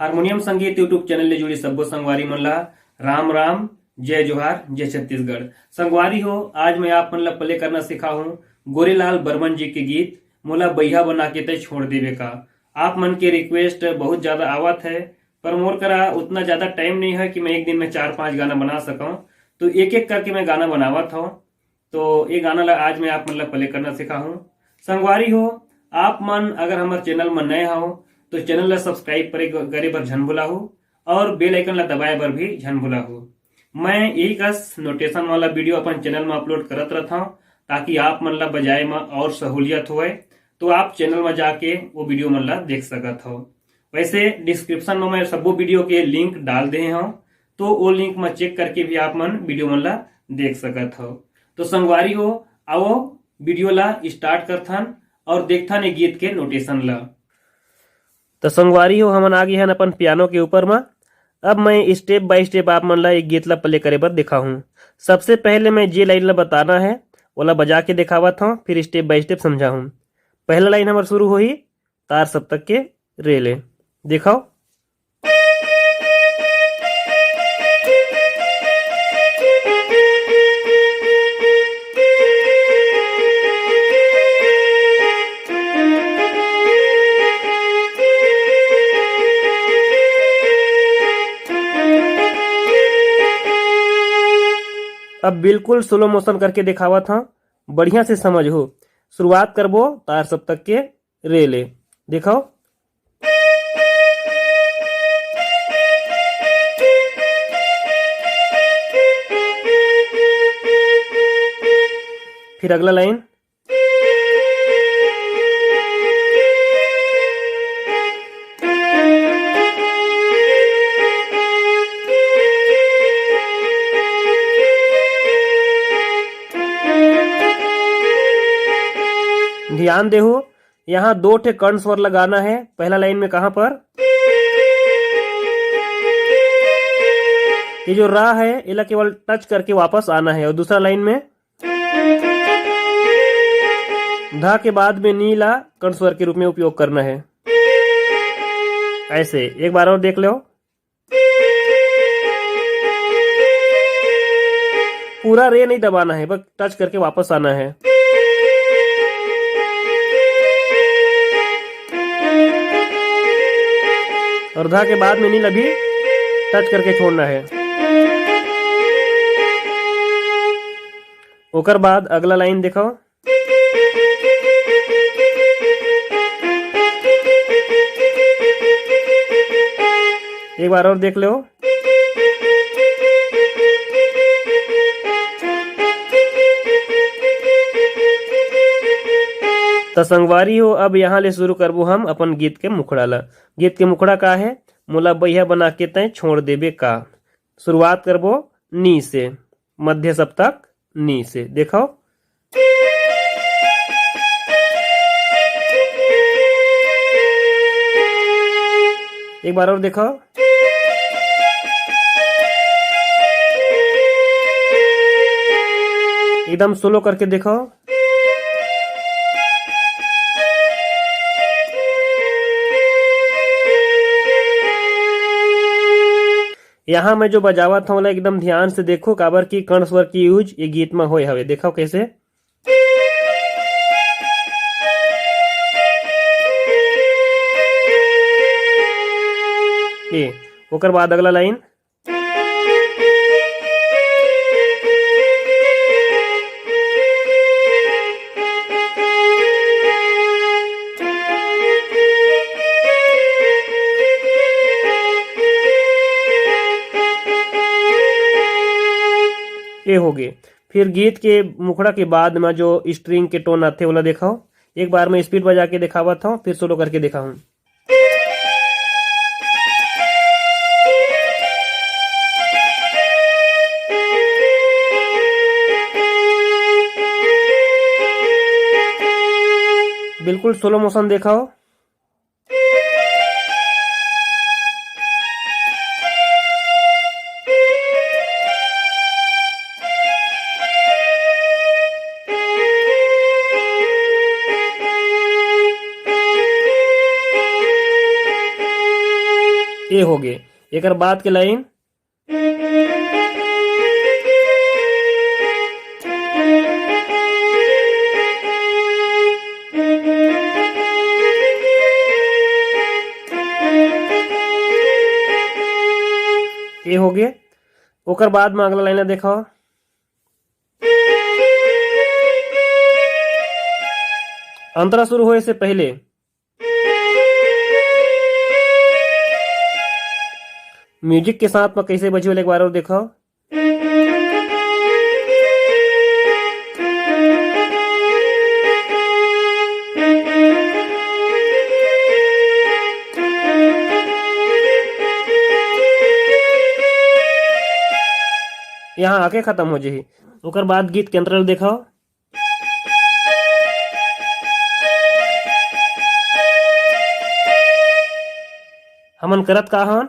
Harmonium संगीत YouTube channel ले जुड़ी सब्बो संगवारी मन ला राम राम, जय जोहार, जय छत्तीसगढ़। संगवारी हो, आज मैं आप मन ला प्ले करना सिखा हूँ गोरेलाल बर्मन जी के गीत मोला बैहा बना के तय छोड़ देवे का। आप मन के रिक्वेस्ट बहुत ज्यादा आवत है, पर मोर करा उतना ज्यादा टाइम नहीं है कि मैं एक दिन में 4-5 गाना बना सकूं, तो एक एक करके मैं गाना बनावत हूँ। तो ये गाना ला आज मैं आप मन ला प्ले करना सिखा हूँ। संगवारी हो, आप मन अगर हमारे चैनल में नए हो तो चैनल ला सब्सक्राइब करे बर झन भुलाहू और बेल आइकन ला दबाए बर भी झन भुलाहू। मैं यही कस नोटेशन वाला वीडियो अपन चैनल में अपलोड करत रहता हूँ ताकि आप मन ला बजाए में और सहूलियत होए, तो आप चैनल में जाके वो वीडियो मन ला देख सकत हो। वैसे डिस्क्रिप्शन में मैं सब्बो वीडियो के लिंक डाल दे हूँ, तो वो लिंक में चेक करके भी आप मन वीडियो मन ला देख सकत हो। तो संगवारी हो, आओ वीडियो ला स्टार्ट करथन और देखथन ये गीत के नोटेशन ला। तो संगवारी हो, हमन आ गए हैं अपन पियानो के ऊपर में। अब मैं स्टेप बाय स्टेप आप मन ला एक गीत ला प्ले करे बर दिखा हूँ। सबसे पहले मैं जे लाइन ला बताना है ओला बजा के दिखावत हूँ, फिर स्टेप बाय स्टेप समझा हूँ। पहला लाइन हमार शुरू हो ही तार सप्तक के रे ले, दिखाओ। अब बिल्कुल स्लो मोशन करके दिखावा था, बढ़िया से समझ हो। शुरुआत करबो तार सप्तक के रे ले, दिखाओ। फिर अगला लाइन, ध्यान देहो यहाँ 2 ठे कर्ण स्वर लगाना है। पहला लाइन में कहां पर, ये जो रा है इला केवल टच करके वापस आना है, और दूसरा लाइन में धा के बाद में नीला कर्ण स्वर के रूप में उपयोग करना है। ऐसे एक बार और देख लो, पूरा रे नहीं दबाना है, बस टच करके वापस आना है। और धा के बाद में नीला भी टच करके छोड़ना है। ओकर बाद अगला लाइन देखो, एक बार और देख लो। तो संगवारी हो, अब यहाँ ले शुरू करबो हम अपन गीत के मुखड़ा ला। गीत के मुखड़ा का है, मोला बैहा बना के तय छोड़ देबे का। शुरुआत करबो नी से, मध्य सप्तक नी से, देखो। एक बार और देखो। एकदम स्लो करके देखो। यहाँ मैं जो बजावा था वाला एकदम ध्यान से देखो, काबर की कर्ण स्वर की यूज ये गीत में होए हवे, देखो कैसे। ये ओकर बाद अगला लाइन, ये हो गए। फिर गीत के मुखड़ा के बाद में जो स्ट्रिंग के टोन आते वाला दिखाओ। एक बार मैं स्पीड बजा के दिखावा था, फिर सोलो करके दिखाऊं। बिल्कुल स्लो मोशन दिखाओ। ए हो गए। एकर बाद के लाइन ए हो गए। ओकर बाद में अगला लाइन देखो, अंतरा शुरू होए से पहले म्यूजिक के साथ में कैसे बजी वाले एक बार और देखो। यहाँ आके खत्म हो जाही। ओकर बाद गीत के अंतराल देखो, हमन करत का हन,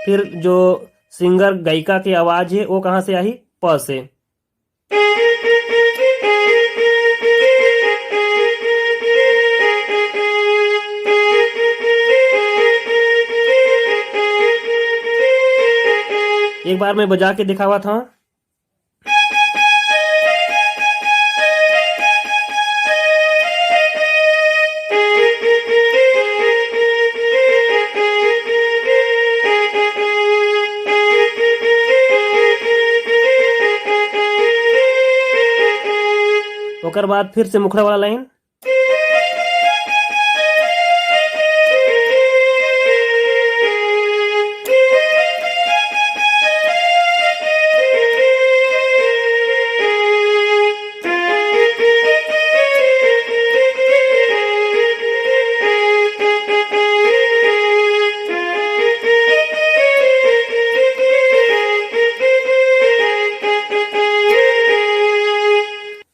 फिर जो सिंगर गायिका की आवाज है वो कहां से आई, प से। एक बार मैं बजा के दिखावा था। ओकर बाद फिर से मुखड़ा वाला लाइन,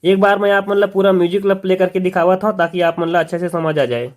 एक बार मैं आप मतलब पूरा म्यूजिक प्ले करके दिखावा था ताकि आप मतलब अच्छे से समझ आ जाए।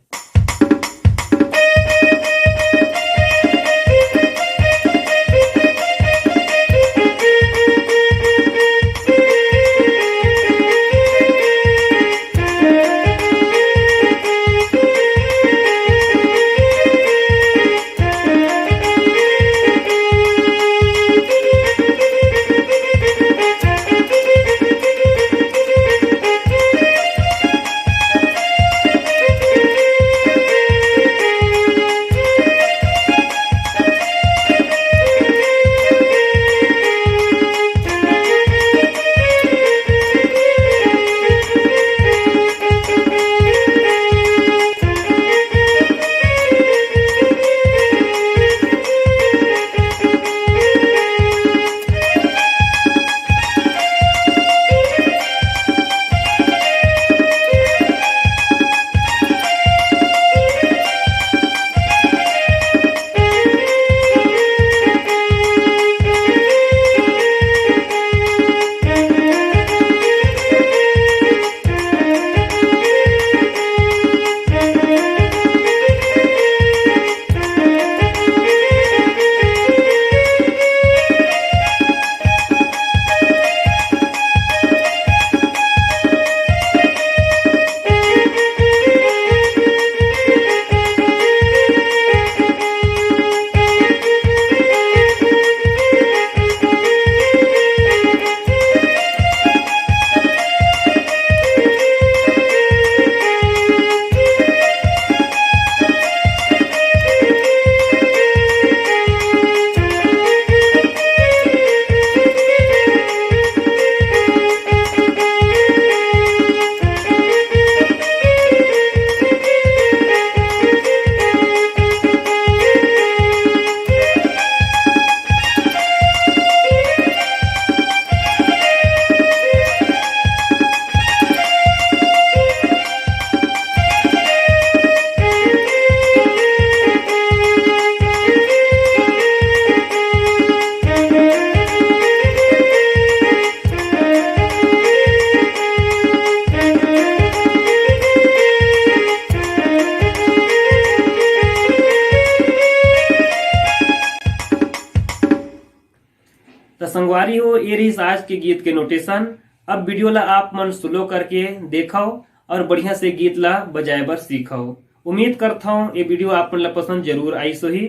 तो संगवारी हो ये रही आज के गीत के नोटेशन। अब वीडियो ला आप मन स्लो करके देखो और बढ़िया से गीत ला बजाए बर सीखो। उम्मीद करता हूँ ये वीडियो आप मन ला पसंद जरूर आई सोही।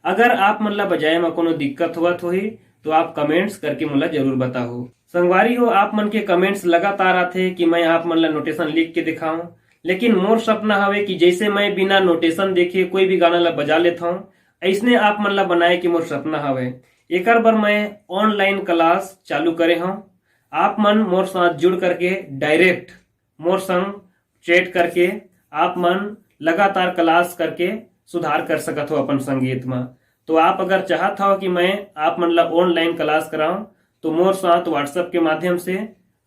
अगर आप मन ला बजाए में कोनो दिक्कत होवत होही तो आप कमेंट्स करके मोला जरूर बताओ। संगवारी हो, आप मन के कमेंट्स लगातार आथे कि मैं आप मन ला नोटेशन लिख के दिखाऊं, लेकिन मोर सपना हवे कि जैसे मैं बिना नोटेशन देखे कोई भी गाना ला बजा लेता हूँ, ऐसने आप मन ला बनाए कि मोर सपना हवे। एकर बर मैं ऑनलाइन क्लास चालू करे हूँ। आप मन मोर साथ जुड़ करके डायरेक्ट मोर संग चैट करके आप मन लगातार क्लास करके सुधार कर सकत हो अपन संगीत में। तो आप अगर चाहत हो कि मैं आप मन ला ऑनलाइन क्लास कराऊं तो मोर साथ व्हाट्सएप के माध्यम से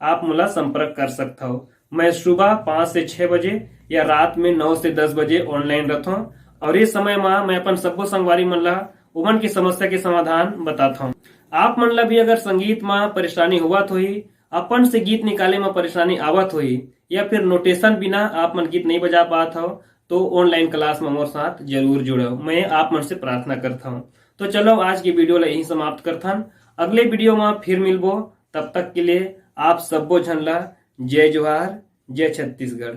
आप मोला संपर्क कर सकता हो। मैं सुबह 5 से 6 बजे या रात में 9 से 10 बजे ऑनलाइन रहता हूँ और इस समय में मैं अपन सब्बो संगवारी मन ला उमन की समस्या के समाधान बताता हूँ। आप मन ला भी अगर संगीत में परेशानी होवत होही, अपन से गीत निकाले में परेशानी आवत होही या फिर नोटेशन बिना आप मन गीत नहीं बजा पात हो तो ऑनलाइन क्लास में मोर साथ जरूर जुड़ो, मैं आप मन से प्रार्थना करता हूँ। तो चलो आज की वीडियो ला यही समाप्त करथन। अगले वीडियो में फिर मिलबो, तब तक के लिए आप सब्बो झन ला जय जोहार, जय छत्तीसगढ़।